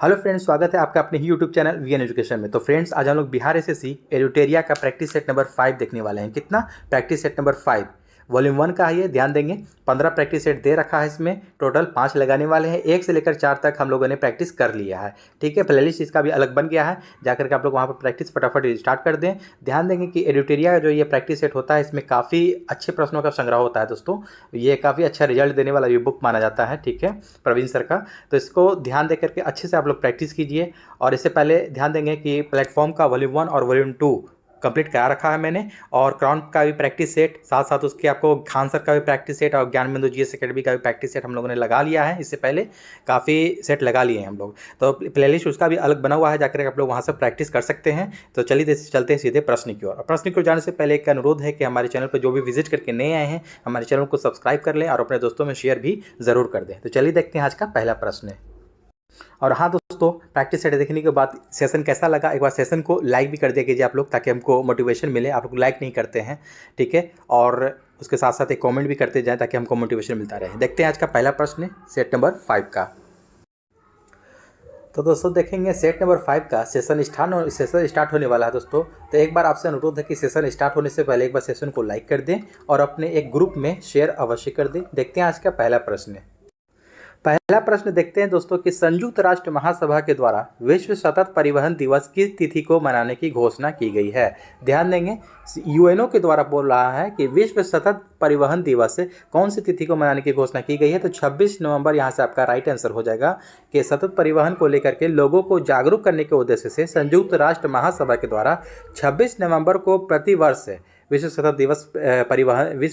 Hello friends, स्वागत है आपका अपने ही यूट्यूब चैनल वीएन एजुकेशन में। तो फ्रेंड्स, आज हम लोग बिहार एसएससी एडिटोरिया का प्रैक्टिस सेट नंबर 5 देखने वाले हैं। कितना? प्रैक्टिस सेट नंबर 5 वॉल्यूम 1 का है ये। ध्यान देंगे 15 प्रैक्टिस सेट दे रखा है, इसमें टोटल 5 लगाने वाले हैं। 1 से लेकर 4 तक हम लोगों ने प्रैक्टिस कर लिया है। ठीक है, प्लेलिस्ट इसका भी अलग बन गया है, जाकर के आप लोग वहाँ पर प्रैक्टिस फटाफट स्टार्ट कर दें। ध्यान देंगे कि एडिटोरिया का जो ये प्रैक्टिस सेट होता है, इसमें काफ़ी अच्छे प्रश्नों का संग्रह होता है दोस्तों। ये काफ़ी अच्छा रिजल्ट देने वाला ये बुक माना जाता है। ठीक है, प्रवीण सर का। तो इसको ध्यान दे करके अच्छे से आप लोग प्रैक्टिस कीजिए। और इससे पहले ध्यान देंगे कि प्लेटफॉर्म का वॉल्यूम 1 और वॉल्यूम 2 कंप्लीट करा रखा है मैंने, और क्राउन का भी प्रैक्टिस सेट, साथ साथ उसके आपको खान सर का भी प्रैक्टिस सेट और ज्ञान बिंदु जीएस एकेडमी का भी प्रैक्टिस सेट हम लोगों ने लगा लिया है। इससे पहले काफ़ी सेट लगा लिए हैं हम लोग, तो प्लेलिस्ट उसका भी अलग बना हुआ है, जाकर आप लोग वहाँ से प्रैक्टिस कर सकते हैं। तो चलिए चलते हैं सीधे प्रश्न की ओर। प्रश्न की ओर जाने से पहले एक अनुरोध है कि हमारे चैनल पर जो भी विजिट करके नए आए हैं, हमारे चैनल को सब्सक्राइब कर लें और अपने दोस्तों में शेयर भी ज़रूर कर दें। तो चलिए देखते हैं आज का पहला प्रश्न। और हाँ दोस्तों, प्रैक्टिस सेट देखने के बाद सेशन कैसा लगा, एक बार सेशन को लाइक भी कर दिया कीजिए आप लोग, ताकि हमको मोटिवेशन मिले। आप लोग लाइक नहीं करते हैं, ठीक है, और उसके साथ साथ एक कमेंट भी करते जाएं ताकि हमको मोटिवेशन मिलता रहे। देखते हैं आज का पहला प्रश्न सेट नंबर 5 का। तो दोस्तों देखेंगे सेट नंबर 5 का सेशन स्टार्ट होने वाला है दोस्तों। तो एक बार आपसे अनुरोध है कि सेशन स्टार्ट होने से पहले एक बार सेशन को लाइक कर दें और अपने एक ग्रुप में शेयर अवश्य कर दें। देखते हैं आज का पहला प्रश्न। पहला प्रश्न देखते हैं दोस्तों कि संयुक्त राष्ट्र महासभा के द्वारा विश्व सतत परिवहन दिवस किस तिथि को मनाने की घोषणा की गई है। ध्यान देंगे, यूएनओ के द्वारा बोल रहा है कि विश्व सतत परिवहन दिवस कौन सी तिथि को मनाने की घोषणा की गई है। तो 26 नवंबर यहाँ से आपका राइट आंसर हो जाएगा कि सतत परिवहन को लेकर के लोगों को जागरूक करने के उद्देश्य से संयुक्त राष्ट्र महासभा के द्वारा 26 नवंबर को प्रतिवर्ष विश्व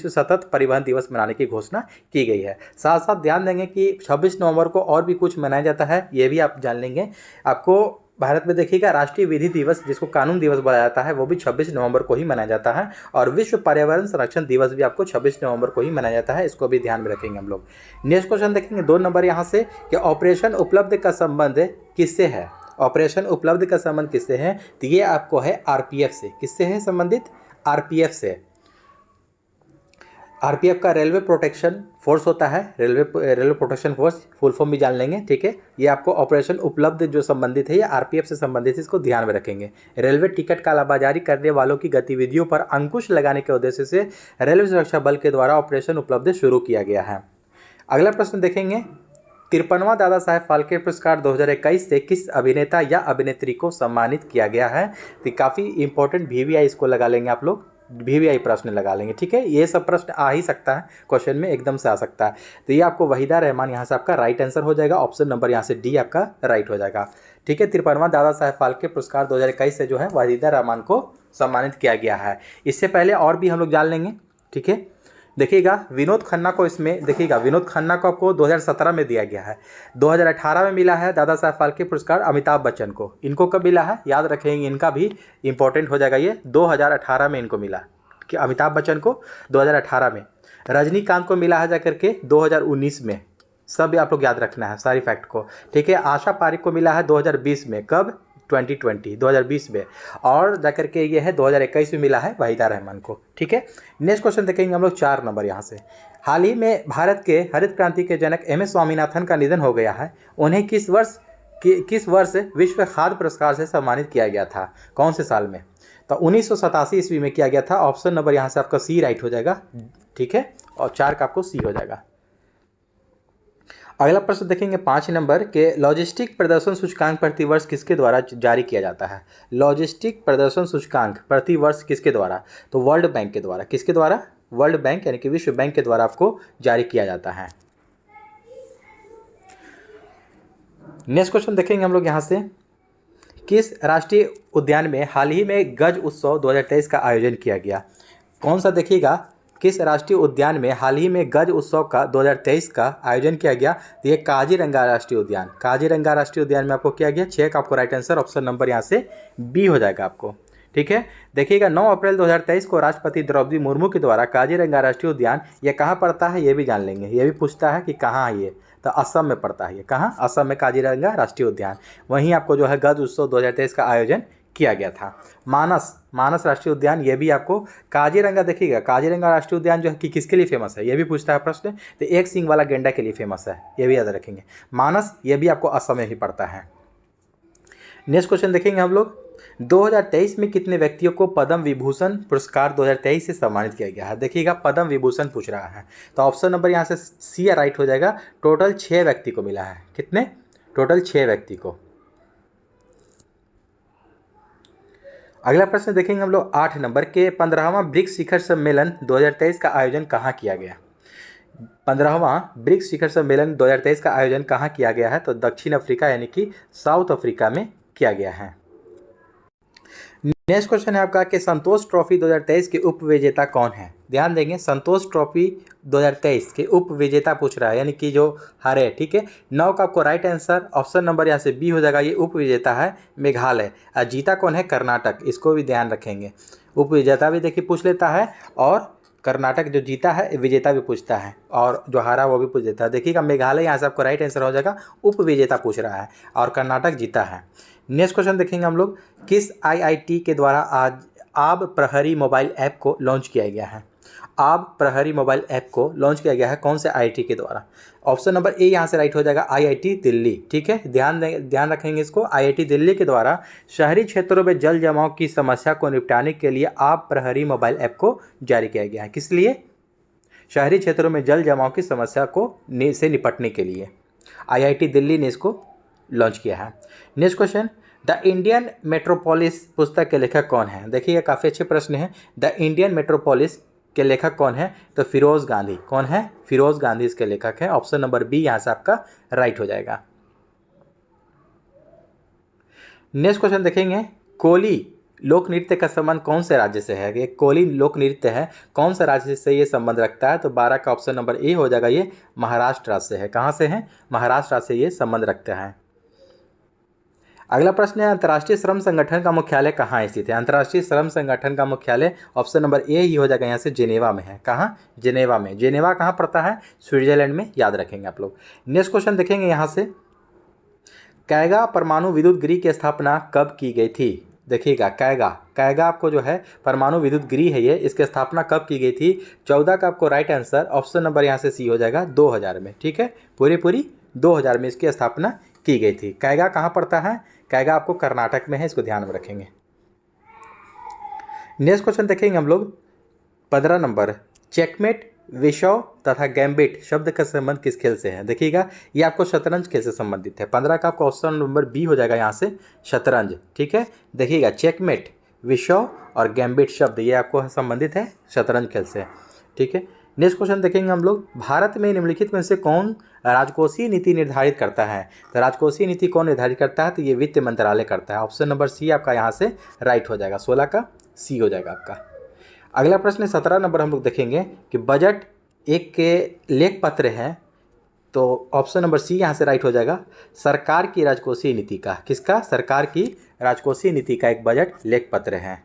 सतत परिवहन दिवस मनाने की घोषणा की गई है। साथ साथ ध्यान देंगे कि 26 नवंबर को और भी कुछ मनाया जाता है, ये भी आप जान लेंगे। आपको भारत में देखिएगा राष्ट्रीय विधि दिवस, जिसको कानून दिवस बोला जाता है, वो भी 26 नवंबर को ही मनाया जाता है। और विश्व पर्यावरण संरक्षण दिवस भी आपको 26 नवंबर को ही मनाया जाता है, इसको भी ध्यान में रखेंगे हम लोग। नेक्स्ट क्वेश्चन देखेंगे 2 नंबर यहाँ से कि ऑपरेशन उपलब्ध का संबंध किससे है। ऑपरेशन उपलब्ध का संबंध किससे है? तो ये आपको है आरपीएफ से। किससे है संबंधित? आरपीएफ से। आरपीएफ का रेलवे प्रोटेक्शन फोर्स होता है, railway protection force full form भी जान लेंगे। ठीक है, ये आपको ऑपरेशन उपलब्ध जो संबंधित है ये आरपीएफ से संबंधित है, इसको ध्यान में रखेंगे। रेलवे टिकट कालाबाजारी करने वालों की गतिविधियों पर अंकुश लगाने के उद्देश्य से रेलवे सुरक्षा बल के द्वारा ऑपरेशन उपलब्ध शुरू किया गया है। अगला प्रश्न देखेंगे 53वां दादा साहेब फाल्के पुरस्कार 2021 से किस अभिनेता या अभिनेत्री को सम्मानित किया गया है। तो काफ़ी इंपॉर्टेंट वीवीआई इसको लगा लेंगे आप लोग, वीवीआई प्रश्न लगा लेंगे। ठीक है, ये सब प्रश्न आ ही सकता है, क्वेश्चन में एकदम से आ सकता है। तो ये आपको वहीदा रहमान यहाँ से आपका राइट आंसर हो जाएगा। ऑप्शन नंबर यहाँ से डी आपका राइट हो जाएगा। ठीक है, 53वां दादा साहेब फाल्के पुरस्कार 2021 से जो है वहीदा रहमान को सम्मानित किया गया है। इससे पहले और भी हम लोग जान लेंगे। ठीक है, देखिएगा विनोद खन्ना को, इसमें देखिएगा विनोद खन्ना को आपको 2017 में दिया गया है। 2018 में मिला है दादा साहब फाल्के पुरस्कार अमिताभ बच्चन को। इनको कब मिला है याद रखेंगे, इनका भी इंपॉर्टेंट हो जाएगा। ये 2018 में इनको मिला कि अमिताभ बच्चन को 2018 में। रजनीकांत को मिला है जाकर के 2019 में। सब आप लोग याद रखना है सारी फैक्ट को। ठीक है, आशा पारिक को मिला है 2020 में। कब? 2020 में। और जाकर के ये है 2021 में मिला है वहीदा रहमान को। ठीक है, नेक्स्ट क्वेश्चन देखेंगे हम लोग 4 नंबर यहाँ से। हाल ही में भारत के हरित क्रांति के जनक एम एस स्वामीनाथन का निधन हो गया है। उन्हें किस वर्ष विश्व खाद्य पुरस्कार से सम्मानित किया गया था? कौन से साल में? तो 1987 ईस्वी में किया गया था। ऑप्शन नंबर यहाँ से आपका सी राइट हो जाएगा। ठीक है, और 4 का आपको सी हो जाएगा। अगला प्रश्न देखेंगे 5 नंबर के लॉजिस्टिक प्रदर्शन सूचकांक प्रतिवर्ष किसके द्वारा जारी किया जाता है। लॉजिस्टिक प्रदर्शन सूचकांक प्रतिवर्ष किसके द्वारा? तो वर्ल्ड बैंक के द्वारा। किसके द्वारा? वर्ल्ड बैंक यानी कि विश्व बैंक के द्वारा आपको जारी किया जाता है। नेक्स्ट क्वेश्चन देखेंगे हम लोग यहाँ से, किस राष्ट्रीय उद्यान में हाल ही में गज उत्सव 2023 का आयोजन किया गया? कौन सा? देखिएगा किस राष्ट्रीय उद्यान में हाल ही में गज उत्सव का 2023 का आयोजन किया गया? तो ये काजीरंगा राष्ट्रीय उद्यान। काजीरंगा राष्ट्रीय उद्यान में आपको किया गया। 6 का आपको राइट आंसर ऑप्शन नंबर यहाँ से बी हो जाएगा आपको। ठीक है, देखिएगा 9 अप्रैल 2023 को राष्ट्रपति द्रौपदी मुर्मू के द्वारा काजीरंगा राष्ट्रीय उद्यान, ये कहाँ पड़ता है ये भी जान लेंगे। ये भी पूछता है कि कहाँ है ये, तो असम में पड़ता है। ये कहाँ? असम में काजीरंगा राष्ट्रीय उद्यान। वहीं आपको जो है गज उत्सव 2023 का आयोजन किया गया था। मानस राष्ट्रीय उद्यान, ये भी आपको काजीरंगा, देखिएगा काजीरंगा राष्ट्रीय उद्यान जो है कि किसके लिए फेमस है, ये भी पूछता है प्रश्न। तो एक सींग वाला गेंडा के लिए फेमस है, ये भी याद रखेंगे। मानस, ये भी आपको असम में ही पड़ता है। नेक्स्ट क्वेश्चन देखेंगे हम लोग, 2023 में कितने व्यक्तियों को पद्म विभूषण पुरस्कार 2023 से सम्मानित किया गया है। देखिएगा पद्म विभूषण पूछ रहा है, तो ऑप्शन नंबर यहाँ से सी राइट हो जाएगा। टोटल 6 व्यक्ति को मिला है। कितने? टोटल 6 व्यक्ति को। अगला प्रश्न देखेंगे हम लोग 8 नंबर के, 15वां ब्रिक्स शिखर सम्मेलन 2023 का आयोजन कहाँ किया गया। 15वां ब्रिक्स शिखर सम्मेलन 2023 का आयोजन कहाँ किया गया है, तो दक्षिण अफ्रीका यानी कि साउथ अफ्रीका में किया गया है। नेक्स्ट क्वेश्चन है आपका कि संतोष ट्रॉफी 2023 के उप विजेता कौन है। ध्यान देंगे, संतोष ट्रॉफी 2023 के उप विजेता पूछ रहा है, यानी कि जो हारे। ठीक है, 9 का आपको राइट आंसर ऑप्शन नंबर यहाँ से बी हो जाएगा। ये उप विजेता है मेघालय, और जीता कौन है? कर्नाटक। इसको भी ध्यान रखेंगे, उप विजेता भी देखिए पूछ लेता है, और कर्नाटक जो जीता है विजेता भी पूछता है, और जो हारा वो भी पूछ देता है। देखिएगा मेघालय यहाँ से आपको राइट आंसर हो जाएगा, उप विजेता पूछ रहा है, और कर्नाटक जीता है। नेक्स्ट क्वेश्चन देखेंगे हम लोग, किस आईआईटी के द्वारा आज आब प्रहरी मोबाइल ऐप को लॉन्च किया गया है। आब प्रहरी मोबाइल ऐप को लॉन्च किया गया है कौन से आईआईटी के द्वारा। ऑप्शन नंबर ए यहाँ से राइट हो जाएगा, आईआईटी दिल्ली। ठीक है, ध्यान रखेंगे इसको। आईआईटी दिल्ली के द्वारा शहरी क्षेत्रों में जल जमाव की समस्या को निपटाने के लिए आब प्रहरी मोबाइल ऐप को जारी किया गया है। किस लिए? शहरी क्षेत्रों में जल जमाव की समस्या को से निपटने के लिए आईआईटी दिल्ली ने इसको लॉन्च किया है। Next question, the Indian metropolis पुस्तक के लेखक कौन है। देखिए काफ़ी अच्छे प्रश्न हैं। द इंडियन मेट्रोपोलिस के लेखक कौन है, तो फिरोज गांधी। कौन है? फिरोज गांधी इसके लेखक हैं। ऑप्शन नंबर बी यहाँ से आपका राइट हो जाएगा। नेक्स्ट क्वेश्चन देखेंगे, कोली लोक नृत्य का संबंध कौन से राज्य से है। ये कोली लोक नृत्य है, कौन सा राज्य से ये संबंध रखता है, तो 12 का ऑप्शन नंबर ए हो जाएगा। ये महाराष्ट्र राज्य से है। कहाँ से है? महाराष्ट्र राज्य से ये संबंध रखता है। अगला प्रश्न है, अंतर्राष्ट्रीय श्रम संगठन का मुख्यालय कहाँ स्थित है। अंतर्राष्ट्रीय श्रम संगठन का मुख्यालय ऑप्शन नंबर ए ही हो जाएगा यहाँ से, जेनेवा में है। कहाँ? जेनेवा में। जेनेवा कहाँ पड़ता है? स्विट्जरलैंड में, याद रखेंगे आप लोग। नेक्स्ट क्वेश्चन देखेंगे यहाँ से, कैगा परमाणु विद्युत गृह की स्थापना कब की गई थी। देखिएगा कैगा आपको जो है परमाणु विद्युत गृह है ये, इसकी स्थापना कब की गई थी। 14 का आपको राइट आंसर ऑप्शन नंबर यहाँ से सी हो जाएगा, 2000 में। ठीक है, पूरी 2000 में इसकी स्थापना की गई थी। कैगा कहाँ पड़ता है? कैगा आपको कर्नाटक में है, इसको ध्यान में रखेंगे। नेक्स्ट क्वेश्चन देखेंगे हम लोग 15 नंबर, चेकमेट, विशव तथा गैम्बिट शब्द का संबंध किस खेल से है। देखिएगा ये आपको शतरंज खेल से संबंधित है। 15 का आपको ऑप्शन नंबर बी हो जाएगा यहाँ से, शतरंज। ठीक है, देखिएगा चेकमेट, विशव और गैम्बिट शब्द ये आपको संबंधित है शतरंज खेल से। ठीक है, नेक्स्ट क्वेश्चन देखेंगे हम लोग, भारत में निम्नलिखित में से कौन राजकोषीय नीति निर्धारित करता है। तो राजकोषीय नीति कौन निर्धारित करता है, तो ये वित्त मंत्रालय करता है। ऑप्शन नंबर सी आपका यहाँ से राइट हो जाएगा, 16 का सी हो जाएगा आपका। अगला प्रश्न 17 नंबर हम लोग देखेंगे कि बजट एक के लेख पत्र है, तो ऑप्शन नंबर सी यहाँ से राइट हो जाएगा, सरकार की राजकोषीय नीति का। किसका? सरकार की राजकोषीय नीति का एक बजट लेख पत्र है।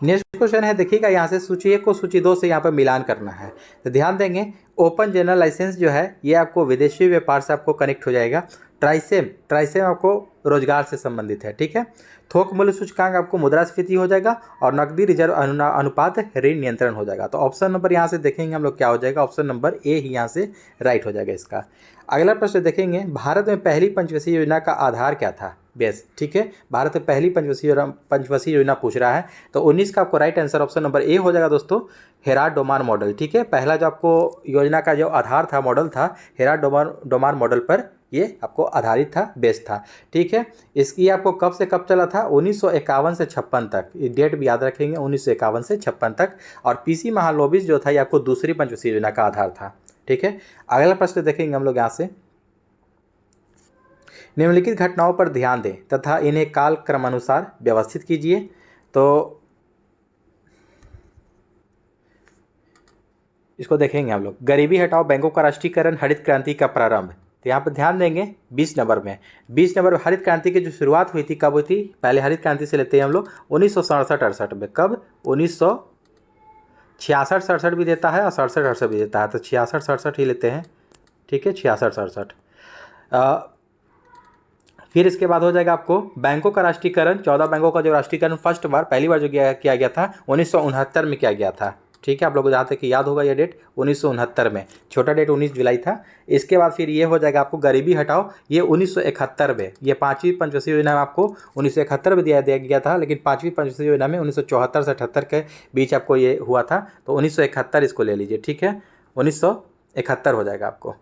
नेक्स्ट क्वेश्चन है, देखिएगा यहाँ से सूची 1 को सूची 2 से यहाँ पर मिलान करना है। तो ध्यान देंगे, ओपन जनरल लाइसेंस जो है ये आपको विदेशी व्यापार से आपको कनेक्ट हो जाएगा। ट्राइसेम आपको रोजगार से संबंधित है। ठीक है, थोक मूल्य सूचकांक आपको मुद्रास्फीति हो जाएगा, और नकदी रिजर्व अनुपात ऋण नियंत्रण हो जाएगा। तो ऑप्शन नंबर यहाँ से देखेंगे हम लोग क्या हो जाएगा, ऑप्शन नंबर ए ही यहाँ से राइट हो जाएगा इसका। अगला प्रश्न देखेंगे, भारत में पहली पंचवर्षीय योजना का आधार क्या था। बेस, ठीक है, भारत में पहली पंचवर्षीय योजना पूछ रहा है, तो 19 का आपको right answer option number A हो जाएगा दोस्तों, हेराल्ड डोमार मॉडल। ठीक है, पहला जो आपको योजना का जो आधार था, मॉडल था, हेराल्ड डोमार मॉडल पर ये आपको आधारित था, बेस था। ठीक है, इसकी आपको कब से कब चला था, 1951 से 56 तक। ये डेट भी याद रखेंगे, 1951 से 56 तक। और पीसी महालोबिस जो था ये आपको दूसरी पंचवर्षीय योजना का आधार था। ठीक है, अगला प्रश्न देखेंगे हम लोग यहाँ से, निम्नलिखित घटनाओं पर ध्यान दें तथा इन्हें काल क्रमानुसार व्यवस्थित कीजिए। तो इसको देखेंगे हम लोग, गरीबी हटाओ, बैंकों का राष्ट्रीयकरण, हरित क्रांति का प्रारंभ। तो यहाँ पर ध्यान देंगे 20 नंबर में, 20 नंबर हरित क्रांति की जो शुरुआत हुई थी कब हुई थी। पहले हरित क्रांति से लेते हैं हम लोग 1967-68 में। कब? 1966-67 भी देता है और 67-68 भी देता है, तो 66-67 ही लेते हैं। ठीक है, 66-67। फिर इसके बाद हो जाएगा आपको बैंकों का राष्ट्रीयकरण, 14 बैंकों का जो राष्ट्रीयकरण फर्स्ट बार पहली बार जो किया गया था 1969 में किया गया था। ठीक है, आप लोगों को जहाँ तक कि याद होगा ये डेट 1969 में, छोटा डेट 19 जुलाई था। इसके बाद फिर ये हो जाएगा आपको गरीबी हटाओ, ये 1971 में, ये 5वीं पंचवर्षीय योजना में आपको 1971 में दिया गया था, लेकिन 5वीं पंचवर्षीय योजना में 1974 से 78 के बीच आपको ये हुआ था, तो 1971 इसको ले लीजिए। ठीक है, 1971 हो जाएगा आपको।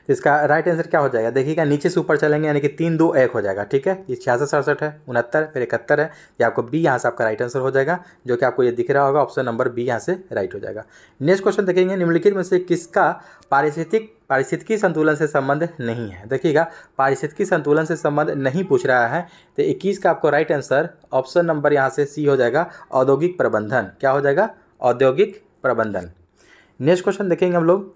तो इसका राइट आंसर क्या हो जाएगा, देखिएगा नीचे से ऊपर चलेंगे, यानी कि 3 2 1 हो जाएगा। ठीक है, ये 66 67 है, 69 फिर 71 है, ये आपको बी यहाँ से आपका राइट आंसर हो जाएगा, जो कि आपको ये दिख रहा होगा, ऑप्शन नंबर बी यहाँ से राइट हो जाएगा। नेक्स्ट क्वेश्चन देखेंगे, निम्नलिखित में से किसका पारिस्थितिकी संतुलन से संबंध नहीं है। देखिएगा पारिस्थितिकी संतुलन से संबंध नहीं पूछ रहा है, तो 21 का आपको राइट आंसर ऑप्शन नंबर यहाँ से सी हो जाएगा, औद्योगिक प्रबंधन। क्या हो जाएगा, औद्योगिक प्रबंधन। नेक्स्ट क्वेश्चन देखेंगे हम लोग,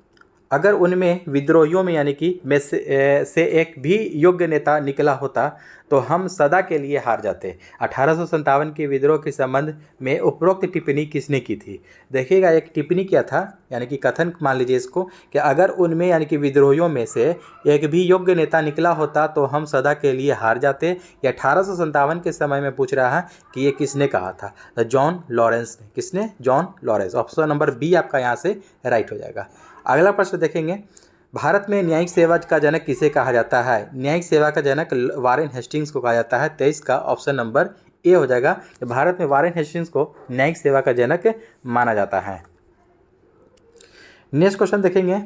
अगर उनमें विद्रोहियों में यानी कि में से एक भी योग्य नेता निकला होता तो हम सदा के लिए हार जाते। 1857 के विद्रोह के संबंध में उपरोक्त टिप्पणी किसने की थी। देखिएगा एक टिप्पणी किया था, यानी कि कथन मान लीजिए इसको, कि अगर उनमें यानी कि विद्रोहियों में से एक भी योग्य नेता निकला होता तो हम सदा के लिए हार जाते। ये 1857 के समय में पूछ रहा है कि ये किसने कहा था, तो जॉन लॉरेंस ने। किसने, John Lawrence. Option number B आपका यहाँ से राइट हो जाएगा। अगला प्रश्न देखेंगे, भारत में न्यायिक सेवा का जनक किसे कहा जाता है। न्यायिक सेवा का जनक वारेन हेस्टिंग्स को कहा जाता है। 23 का ऑप्शन नंबर ए हो जाएगा। भारत में वारेन हेस्टिंग्स को न्यायिक सेवा का जनक माना जाता है। नेक्स्ट क्वेश्चन देखेंगे,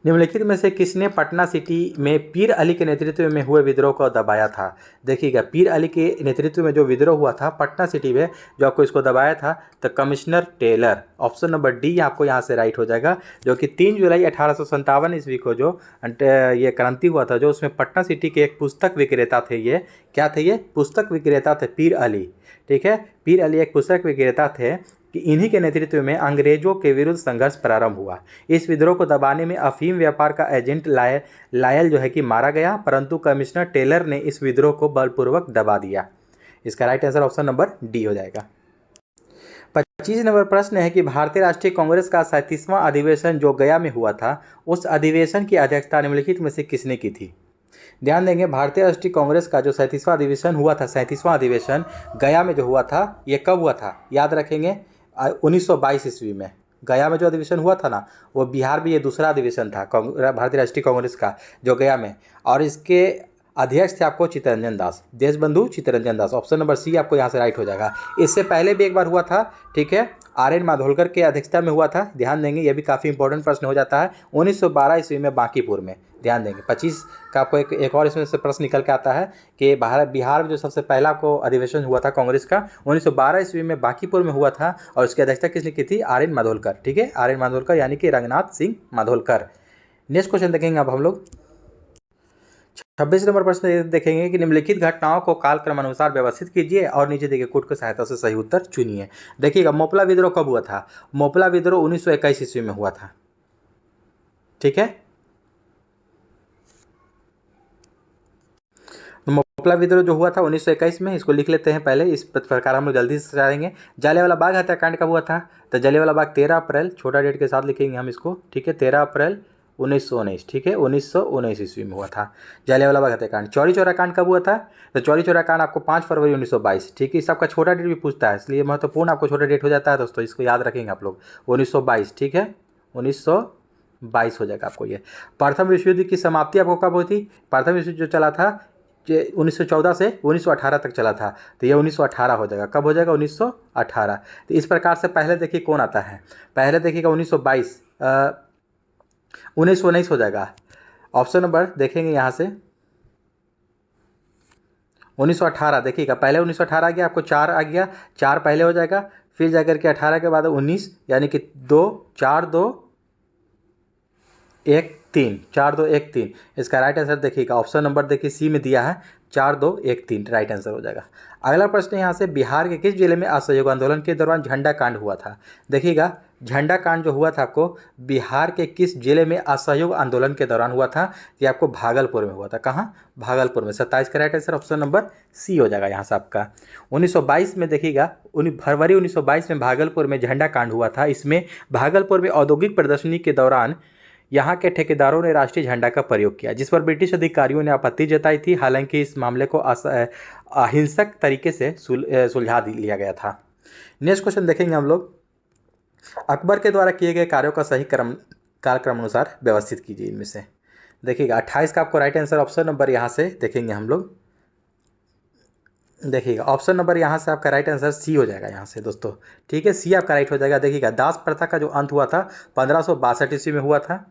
निम्नलिखित में से किसने पटना सिटी में पीर अली के नेतृत्व में हुए विद्रोह को दबाया था। देखिएगा पीर अली के नेतृत्व में जो विद्रोह हुआ था पटना सिटी में, जो आपको इसको दबाया था, तो commissioner Taylor. Option number D आपको यहाँ से राइट हो जाएगा, जो कि 3 जुलाई 1857 ईस्वी को जो ये क्रांति हुआ था, जो उसमें पटना सिटी के एक पुस्तक विक्रेता थे। ये क्या थे, ये पुस्तक विक्रेता थे पीर अली। ठीक है, पीर अली एक पुस्तक विक्रेता थे, कि इन्हीं के नेतृत्व में अंग्रेजों के विरुद्ध संघर्ष प्रारंभ हुआ। इस विद्रोह को दबाने में अफीम व्यापार का एजेंट लायल जो है कि मारा गया, परंतु कमिश्नर टेलर ने इस विद्रोह को बलपूर्वक दबा दिया। इसका right answer option number D हो जाएगा। 25 नंबर प्रश्न है कि भारतीय राष्ट्रीय कांग्रेस का 37वां अधिवेशन जो गया में हुआ था, उस अधिवेशन की अध्यक्षता निम्नलिखित में से किसने की थी। ध्यान देंगे, भारतीय राष्ट्रीय कांग्रेस का जो 37वां अधिवेशन हुआ था, 37वां अधिवेशन गया में जो हुआ था, ये कब हुआ था, याद रखेंगे 1922 ईस्वी में। गया में जो अधिवेशन हुआ था ना, वो बिहार में ये दूसरा अधिवेशन था भारतीय राष्ट्रीय कांग्रेस का, जो गया में, और इसके अध्यक्ष थे आपको Chittaranjan Das, Deshbandhu Chittaranjan Das. Option number C आपको यहाँ से राइट हो जाएगा। इससे पहले भी एक बार हुआ था, ठीक है, आर.एन. माधोलकर के अध्यक्षता में हुआ था। ध्यान देंगे, ये भी काफ़ी इंपॉर्टेंट प्रश्न हो जाता है। 1912 ईस्वी में बांकीपुर में। ध्यान देंगे 25 का आपको एक और इसमें से प्रश्न निकल के आता है कि बिहार में जो सबसे पहला आपको अधिवेशन हुआ था कांग्रेस का, 1912 ईस्वी में बांकीपुर में हुआ था, और उसकी अध्यक्षता किसने की थी, आर.एन. माधोलकर। ठीक है, आर.एन. माधोलकर यानी कि रंगनाथ सिंह माधोलकर। नेक्स्ट क्वेश्चन देखेंगे अब हम लोग 26 नंबर प्रश्न देखेंगे कि निम्नलिखित घटनाओं को कालक्रम अनुसार व्यवस्थित कीजिए और नीचे दिए कोड की सहायता से सही उत्तर चुनिए। देखिएगा मोपला विद्रोह कब हुआ था, मोपला विद्रोह 1921 ईस्वी में हुआ था। ठीक है, मोपला विद्रोह जो हुआ था 1921 में, इसको लिख लेते हैं पहले, इस प्रकार हम लोग जल्दी से जाएंगे। जलियांवाला बाग हत्याकांड कब हुआ था, तो जलियांवाला बाग 13 अप्रैल, छोटा डेट के साथ लिखेंगे हम इसको। ठीक है, 13 अप्रैल 1919। ठीक है, 1919 ईस्वी में हुआ था जलियांवाला बाग हत्याकांड। चौरी चौरा कांड कब हुआ था, तो चौरी चौरा कांड आपको 5 फरवरी 1922। ठीक है, इस आपका छोटा डेट भी पूछता है, इसलिए महत्वपूर्ण आपको छोटा डेट हो जाता है दोस्तों, इसको याद रखेंगे आप लोग। 1922, ठीक है, 1922 हो जाएगा आपको ये। प्रथम विश्व युद्ध की समाप्ति आपको कब हुई थी, प्रथम विश्व युद्ध जो चला था 1914 से 1918 तक चला था, तो ये 1918 हो जाएगा। कब हो जाएगा, 1918। तो इस प्रकार से पहले देखिए कौन आता है, पहले देखिएगा 1922, 1919 हो जाएगा। ऑप्शन नंबर देखेंगे यहाँ से 1918, देखिएगा पहले 1918 आ गया, आपको 4 आ गया, 4 पहले हो जाएगा, फिर जाकर के 18 के बाद 19, यानी कि 2 4 2 1 3, 4 2 1 3। इसका राइट आंसर देखिएगा ऑप्शन नंबर देखिए सी में दिया है, 4 2 1 3 राइट आंसर हो जाएगा। अगला प्रश्न यहाँ से, बिहार के किस जिले में असहयोग आंदोलन के दौरान झंडा कांड हुआ था। देखिएगा झंडा कांड जो हुआ था आपको बिहार के किस जिले में असहयोग आंदोलन के दौरान हुआ था, ये आपको भागलपुर में हुआ था। कहाँ, भागलपुर में। 27 का right answer option number C हो जाएगा यहाँ से आपका। 1922 में देखिएगा फरवरी 1922 में भागलपुर में झंडा कांड हुआ था। इसमें भागलपुर में औद्योगिक प्रदर्शनी के दौरान यहाँ के ठेकेदारों ने राष्ट्रीय झंडा का प्रयोग किया, जिस पर ब्रिटिश अधिकारियों ने आपत्ति जताई थी। हालांकि इस मामले को अहिंसक तरीके से सुलझा लिया गया था। नेक्स्ट क्वेश्चन देखेंगे हम लोग, अकबर के द्वारा किए गए कार्यों का सही कालक्रम अनुसार व्यवस्थित कीजिए। इनमें से देखिएगा 28 का आपको राइट आंसर ऑप्शन नंबर यहाँ से देखेंगे हम लोग, देखिएगा ऑप्शन नंबर यहाँ से आपका राइट आंसर सी हो जाएगा यहाँ से दोस्तों, ठीक है, सी आपका राइट हो जाएगा। देखिएगा दास प्रथा का जो अंत हुआ था 1562 ईस्वी में हुआ था,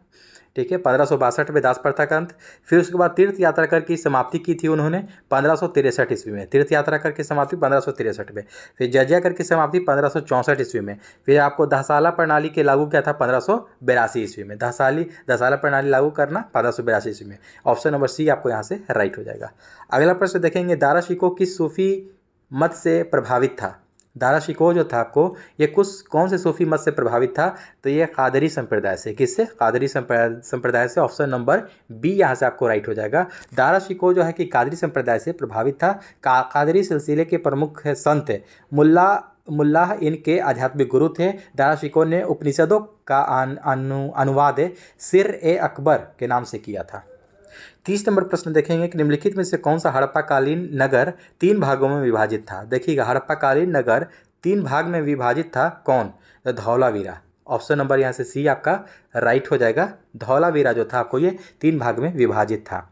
ठीक है, 1562 में दास प्रथा का अंत। फिर उसके बाद तीर्थ यात्रा कर की समाप्ति की थी उन्होंने 1563 ईस्वी में, तीर्थ यात्रा कर की समाप्ति 1563 में। फिर जजिया कर की समाप्ति 1564 ईस्वी में। फिर आपको दहसाला प्रणाली के लागू किया था 1582 ईस्वी में, दहसाला प्रणाली लागू करना 1582 ईस्वी में। ऑप्शन नंबर सी आपको यहाँ से राइट हो जाएगा। अगला प्रश्न देखेंगे, दारा शिकोह किस सूफी मत से प्रभावित था? दारा शिकोह जो था आपको ये कौन से सूफी मत से प्रभावित था? तो ये कादरी संप्रदाय से। किससे? कादरी संप्रदाय से। ऑप्शन नंबर बी यहाँ से आपको राइट हो जाएगा। दारा शिकोह जो है कि कादरी संप्रदाय से प्रभावित था। कादरी सिलसिले के प्रमुख संत मुल्लाह इनके आध्यात्मिक गुरु थे। दारा शिकोह ने उपनिषदों का अनुवाद सिर-ए-अकबर के नाम से किया था। 30 नंबर प्रश्न देखेंगे कि निम्नलिखित में से कौन सा हड़प्पाकालीन नगर 3 भागों में विभाजित था? देखिएगा हड़प्पाकालीन नगर 3 भाग में विभाजित था, कौन? तो धौलावीरा। ऑप्शन नंबर यहाँ से सी आपका राइट हो जाएगा। धौलावीरा जो था आपको ये 3 भाग में विभाजित था।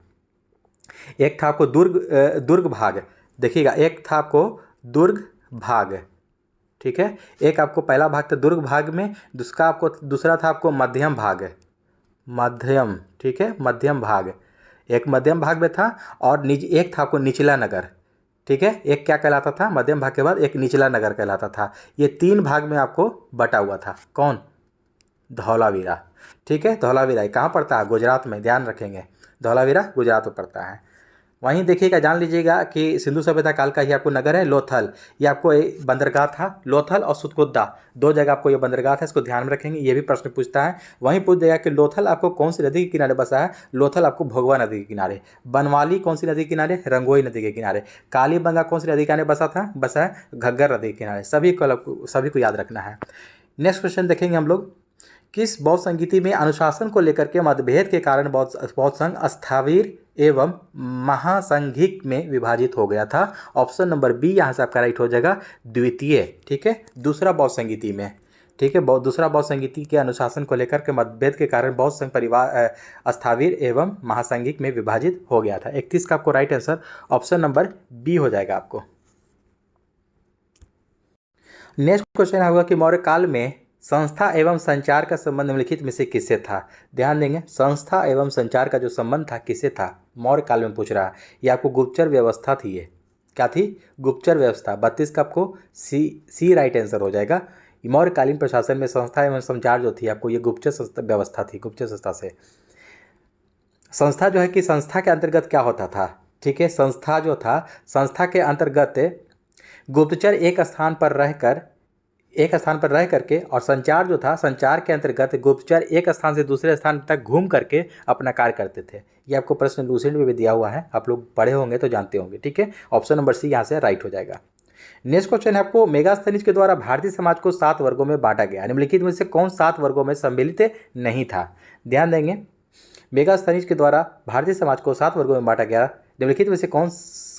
एक था आपको दुर्ग भाग, देखिएगा एक था आपको दुर्ग भाग, ठीक है, एक आपको पहला भाग था दुर्ग भाग में, दूसरा था आपको मध्यम भाग, मध्यम, ठीक है, मध्यम भाग, एक मध्यम भाग में था, और एक था आपको निचला नगर, ठीक है, एक क्या कहलाता था? मध्यम भाग के बाद एक निचला नगर कहलाता था। ये 3 भाग में आपको बटा हुआ था, कौन? धौलावीरा, ठीक है। धौलावीरा कहाँ पड़ता है? गुजरात में, ध्यान रखेंगे, धौलावीरा गुजरात में पड़ता है। वहीं देखिएगा, जान लीजिएगा कि सिंधु सभ्यता काल का ही आपको नगर है लोथल, ये आपको बंदरगाह था। लोथल और सुतकुद्दा 2 जगह आपको ये बंदरगाह है, इसको ध्यान में रखेंगे, ये भी प्रश्न पूछता है। वहीं पूछ देगा कि लोथल आपको कौन सी नदी के किनारे बसा है? लोथल आपको भोगवा नदी के किनारे। बनवाली कौन सी नदी के किनारे? रंगोई नदी के किनारे। कालीबंगा कौन सी नदी के किनारे बसा है? घग्गर नदी के किनारे। सभी को याद रखना है। नेक्स्ट क्वेश्चन देखेंगे हम लोग, किस बौद्ध संगीति में अनुशासन को लेकर के मतभेद के कारण बौद्ध संघ अस्थावीर एवं महासंघिक में विभाजित हो गया था? ऑप्शन नंबर बी यहाँ से आपका राइट हो जाएगा, द्वितीय, ठीक है, दूसरा बौद्ध संगीति में, ठीक है, दूसरा बौद्ध संगीति के अनुशासन को लेकर के मतभेद के कारण बौद्ध संघ परिवार अस्थावीर एवं महासंघिक में विभाजित हो गया था। 31 का आपको right answer option number B हो जाएगा आपको। नेक्स्ट क्वेश्चन होगा कि मौर्य काल में संस्था एवं संचार का संबंध निम्नलिखित में से किससे था? ध्यान देंगे, संस्था एवं संचार का जो संबंध था किससे था? मौर्य काल में पूछ रहा है। ये आपको गुप्तचर व्यवस्था थी। ये क्या थी? गुप्तचर व्यवस्था। 32 का आपको सी राइट आंसर हो जाएगा। मौर्यकालीन प्रशासन में संस्था एवं संचार जो थी आपको ये गुप्तचर व्यवस्था थी। गुप्तचर संस्था से संस्था जो है कि संस्था के अंतर्गत क्या होता था? ठीक है, संस्था जो था, संस्था के अंतर्गत गुप्तचर एक स्थान पर रह करके, और संचार जो था, संचार के अंतर्गत गुप्तचर एक स्थान से दूसरे स्थान तक घूम करके अपना कार्य करते थे। ये आपको प्रश्न लूसेंट में भी दिया हुआ है, आप लोग पढ़े होंगे तो जानते होंगे, ठीक है। ऑप्शन नंबर सी यहाँ से राइट हो जाएगा। नेक्स्ट क्वेश्चन है आपको, मेगास्थनीज के द्वारा भारतीय समाज को 7 वर्गों में बांटा गया। निम्नलिखित में से कौन 7 वर्गों में सम्मिलित नहीं था? ध्यान देंगे, मेगास्थनीज के द्वारा भारतीय समाज को 7 वर्गों में बांटा गया। निम्नलिखित में से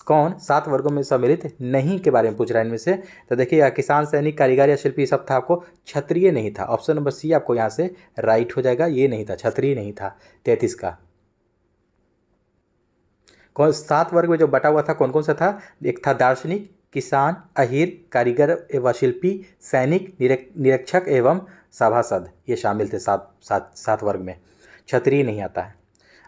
कौन 7 वर्गों में सम्मिलित नहीं के बारे में पूछ रहा है इनमें से? तो देखिए, किसान, सैनिक, कारीगर या शिल्पी सब था, आपको क्षत्रिय नहीं था। ऑप्शन नंबर सी आपको यहाँ से राइट हो जाएगा, ये नहीं था, क्षत्रिय नहीं था। 33 का कौन 7 वर्ग में जो बटा हुआ था कौन कौन सा था? एक था दार्शनिक, किसान, अहीर, कारीगर एवं शिल्पी, सैनिक, निरीक्षक एवं सभासद, ये शामिल थे 7 वर्ग में। क्षत्रिय नहीं आता है।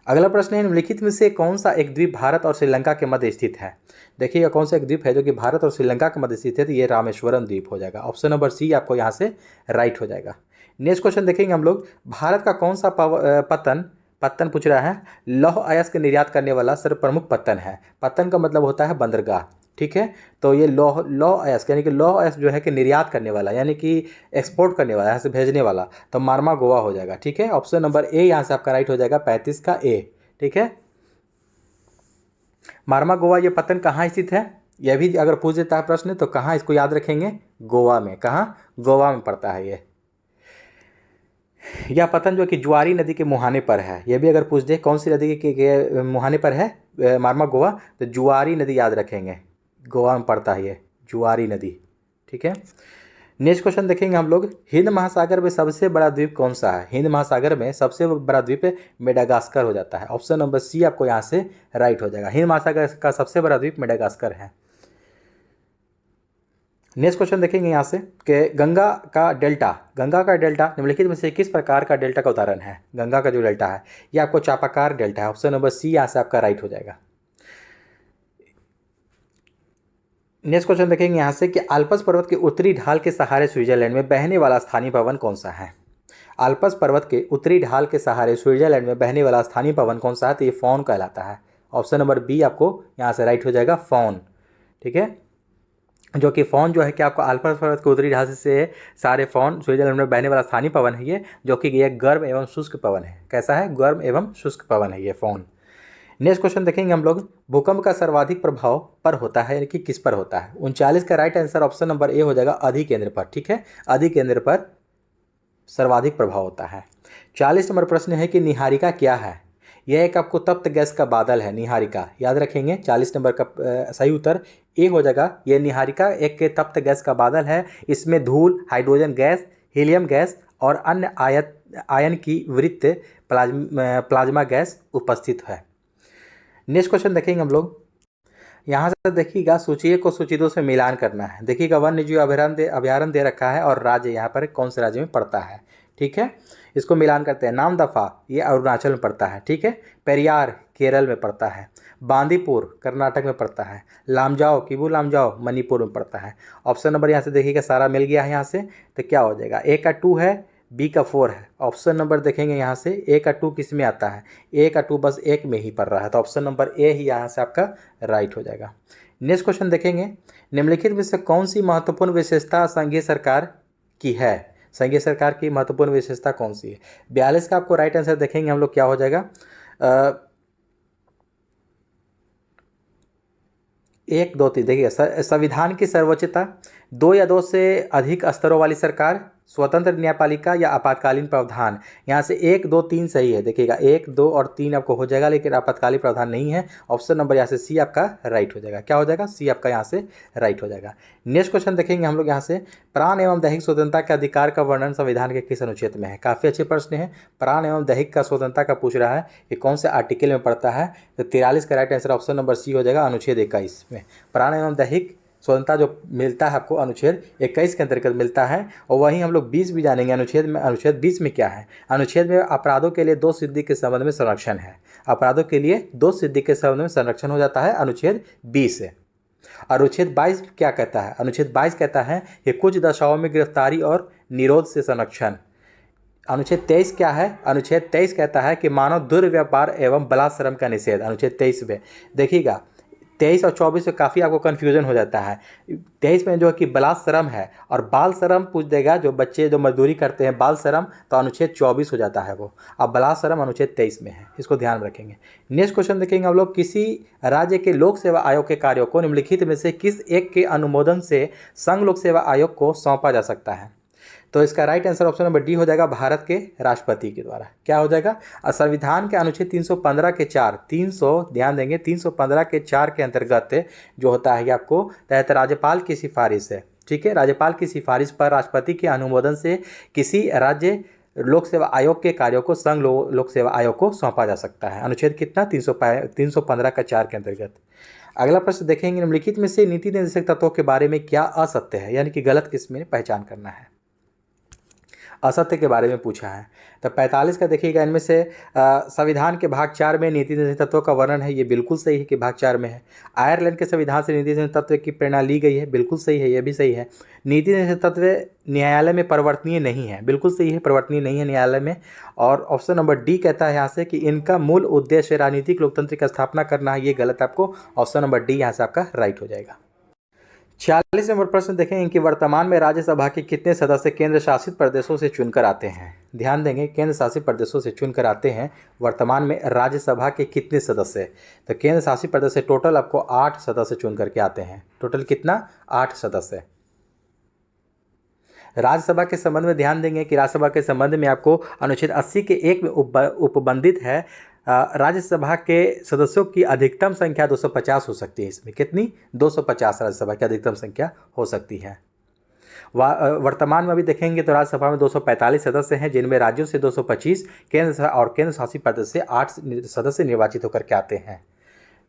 अगला प्रश्न है, निम्नलिखित में से कौन सा एक द्वीप भारत और श्रीलंका के मध्य स्थित है? देखिएगा, कौन सा एक द्वीप है जो कि भारत और श्रीलंका के मध्य स्थित है? तो ये रामेश्वरम द्वीप हो जाएगा। ऑप्शन नंबर सी आपको यहाँ से राइट हो जाएगा। नेक्स्ट क्वेश्चन देखेंगे हम लोग, भारत का कौन सा पत्तन पूछ रहा है, लौह अयस्क के निर्यात करने वाला सर्वप्रमुख पत्तन है। पत्तन का मतलब होता है बंदरगाह, ठीक है। तो ये लौह अयस्क यानी कि लौह अयस्क जो है कि निर्यात करने वाला, यानी कि एक्सपोर्ट करने वाला, यहाँ से भेजने वाला, तो मार्मा गोवा हो जाएगा, ठीक है। ऑप्शन नंबर ए यहाँ से आपका राइट हो जाएगा, 35 का ए, ठीक है। मार्मा गोवा ये पत्तन कहाँ स्थित है? यह भी अगर पूछ देता है प्रश्न तो कहाँ इसको याद रखेंगे? गोवा में। कहाँ? गोवा में पड़ता है ये। यह पतन जो कि जुआरी नदी के मुहाने पर है। यह भी अगर पूछ दे कौन सी नदी के मुहाने पर है मार्मा गोवा, तो जुआरी नदी याद रखेंगे, गोवा में पड़ता है ये जुआरी नदी। ठीक है, नेक्स्ट क्वेश्चन देखेंगे हम लोग, हिंद महासागर में सबसे बड़ा द्वीप कौन सा है? हिंद महासागर में सबसे बड़ा द्वीप मेडागास्कर हो जाता है। ऑप्शन नंबर सी आपको यहाँ से राइट हो जाएगा, हिंद महासागर का सबसे बड़ा द्वीप मेडागास्कर है। नेक्स्ट क्वेश्चन देखेंगे यहाँ से कि गंगा का डेल्टा निम्नलिखित में से किस प्रकार का डेल्टा का उदाहरण है? गंगा का जो डेल्टा है ये आपको चापाकार डेल्टा है। ऑप्शन नंबर सी यहाँ से आपका राइट हो जाएगा। नेक्स्ट क्वेश्चन देखेंगे यहाँ से कि आल्प्स पर्वत के उत्तरी ढाल के सहारे स्विट्जरलैंड में बहने वाला स्थानीय पवन कौन सा है? आल्प्स पर्वत के उत्तरी ढाल के सहारे स्विट्जरलैंड में बहने वाला स्थानीय पवन कौन सा है? तो ये फॉन कहलाता है। ऑप्शन नंबर बी आपको यहाँ से राइट हो जाएगा, फॉन। ठीक है, जो कि फॉन जो है कि आपको आल्प्स पर्वत के उत्तरी ढाल से सारे फॉन स्विट्जरलैंड में बहने वाला स्थानीय पवन है ये, जो कि ये गर्म एवं शुष्क पवन है। कैसा है? गर्म एवं शुष्क पवन है ये फॉन। नेक्स्ट क्वेश्चन देखेंगे हम लोग, भूकंप का सर्वाधिक प्रभाव पर होता है यानी कि किस पर होता है? 39 का right answer option number A हो जाएगा, अधिकेंद्र पर। ठीक है, अधिकेंद्र पर सर्वाधिक प्रभाव होता है। 40 नंबर प्रश्न है कि निहारिका क्या है? यह एक आपको तप्त गैस का बादल है, निहारिका। याद रखेंगे 40 नंबर का सही उत्तर ए हो जाएगा। यह निहारिका एक तप्त गैस का बादल है। इसमें धूल, हाइड्रोजन गैस, हीलियम गैस और अन्य आयन की वृत्त प्लाज्मा गैस उपस्थित है। नेक्स्ट क्वेश्चन देखेंगे हम लोग, यहाँ से देखिएगा सूची को सूची 2 से मिलान करना है। देखिएगा वन्य जीव अभ्यारण्य दे रखा है और राज्य यहाँ पर कौन से राज्य में पड़ता है। ठीक है, इसको मिलान करते हैं। नामदफा ये अरुणाचल में पड़ता है। ठीक है, पेरियार केरल में पड़ता है, बांदीपुर कर्नाटक में पड़ता है, लामजाओ किबू लामजाओ मणिपुर में पड़ता है। ऑप्शन नंबर यहाँ से देखिएगा सारा मिल गया है यहाँ से, तो क्या हो जाएगा? ए का 2 है, बी का 4 है। ऑप्शन नंबर देखेंगे यहाँ से ए का 2 किस में आता है? ए का 2 बस एक में ही पड़ रहा है, तो ऑप्शन नंबर ए ही यहाँ से आपका राइट हो जाएगा। नेक्स्ट क्वेश्चन देखेंगे, निम्नलिखित में से कौन सी महत्वपूर्ण विशेषता संघीय सरकार की है? संघीय सरकार की महत्वपूर्ण विशेषता कौन सी है? 42 का आपको राइट आंसर देखेंगे हम लोग, क्या हो जाएगा? 1 2 3 देखिए, संविधान की सर्वोच्चता, 2 या 2 से अधिक स्तरों वाली सरकार, स्वतंत्र न्यायपालिका या आपातकालीन प्रावधान। यहाँ से 1 2 3 सही है। देखिएगा 1 2 और 3 आपको हो जाएगा, लेकिन आपातकालीन प्रावधान नहीं है। ऑप्शन नंबर यहाँ से सी आपका राइट हो जाएगा। क्या हो जाएगा? सी आपका यहाँ से राइट हो जाएगा। नेक्स्ट क्वेश्चन देखेंगे हम लोग यहाँ से, प्राण एवं दैहिक स्वतंत्रता के अधिकार का वर्णन संविधान के किस अनुच्छेद में है? काफ़ी अच्छे प्रश्न है। प्राण एवं दैहिक का स्वतंत्रता का पूछ रहा है, ये कौन से आर्टिकल में पड़ता है? तो 43 का right answer option number C हो जाएगा, अनुच्छेद 21 में। प्राण एवं दैहिक स्वतंत्रता जो मिलता है आपको अनुच्छेद 21 के अंतर्गत मिलता है। और वहीं हम लोग 20 भी जानेंगे अनुच्छेद में। अनुच्छेद 20 में क्या है? अनुच्छेद में अपराधों के लिए 2 सिद्धि के संबंध में संरक्षण है। अपराधों के लिए 2 सिद्धि के संबंध में संरक्षण हो जाता है अनुच्छेद 20 से। अनुच्छेद 22 क्या कहता है? अनुच्छेद 22 कहता है कि कुछ दशाओं में गिरफ्तारी और निरोध से संरक्षण। अनुच्छेद 23 क्या है? अनुच्छेद 23 कहता है कि मानव दुर्व्यापार एवं बलात्श्रम का निषेध। अनुच्छेद 23 में देखिएगा 23 और 24 में काफ़ी आपको कन्फ्यूजन हो जाता है। 23 में जो है कि बलात्श्रम है, और बाल श्रम पूछ देगा, जो बच्चे जो मजदूरी करते हैं बाल श्रम, तो अनुच्छेद 24 हो जाता है वो। अब बलात्श्रम अनुच्छेद 23 में है, इसको ध्यान रखेंगे। नेक्स्ट क्वेश्चन देखेंगे हम लोग, किसी राज्य के लोक सेवा आयोग के कार्यों को निम्नलिखित में से किस एक के अनुमोदन से संघ लोक सेवा आयोग को सौंपा जा सकता है? तो इसका right answer option number D हो जाएगा, भारत के राष्ट्रपति के द्वारा। क्या हो जाएगा? संविधान के अनुच्छेद 315 के 4 300 ध्यान देंगे 315 के 4 के अंतर्गत जो होता है आपको तहत राज्यपाल की सिफारिश है। ठीक है, राज्यपाल की सिफारिश पर राष्ट्रपति के अनुमोदन से किसी राज्य लोक सेवा आयोग के कार्यों को संघ लोक सेवा आयोग को सौंपा जा सकता है। अनुच्छेद कितना? 315 का 4 के अंतर्गत। अगला प्रश्न देखेंगे, निम्नलिखित में से नीति निर्देशक तत्वों के बारे में क्या असत्य है, यानी कि गलत किस्म में पहचान करना है। असत्य के बारे में पूछा है। तो 45 का देखिएगा, इनमें से संविधान के भाग 4 में नीति निर्देशक तत्वों का वर्णन है, ये बिल्कुल सही है कि भाग 4 में है। आयरलैंड के संविधान से नीति निर्देशक तत्व की प्रेरणा ली गई है, बिल्कुल सही है, ये भी सही है। नीति निर्देशक तत्व न्यायालय में परिवर्तनीय नहीं है, बिल्कुल सही है, परिवर्तनीय नहीं है न्यायालय में। और ऑप्शन नंबर डी कहता है यहाँ से कि इनका मूल उद्देश्य राजनीतिक लोकतंत्र की स्थापना करना है, ये गलत आपको। ऑप्शन नंबर डी यहाँ से आपका राइट हो जाएगा। 46 नंबर प्रश्न देखें कि वर्तमान में राज्यसभा के कितने सदस्य केंद्र शासित प्रदेशों से चुनकर आते हैं? ध्यान देंगे, केंद्र शासित प्रदेशों से चुनकर आते हैं। वर्तमान में राज्यसभा के कितने सदस्य? तो केंद्र शासित प्रदेश से टोटल आपको 8 सदस्य चुन करके आते हैं। टोटल कितना? 8 सदस्य। राज्यसभा के संबंध में ध्यान देंगे कि राज्यसभा के संबंध में आपको अनुच्छेद 80 के 1 में उपबंधित है राज्यसभा के सदस्यों की अधिकतम संख्या 250 हो सकती है। इसमें कितनी? 250 राज्यसभा की अधिकतम संख्या हो सकती है। वर्तमान में अभी देखेंगे तो राज्यसभा में 245 सदस्य हैं, जिनमें राज्यों से 225, केंद्र और केंद्र शासित प्रदेश से 8 सदस्य निर्वाचित होकर के आते हैं।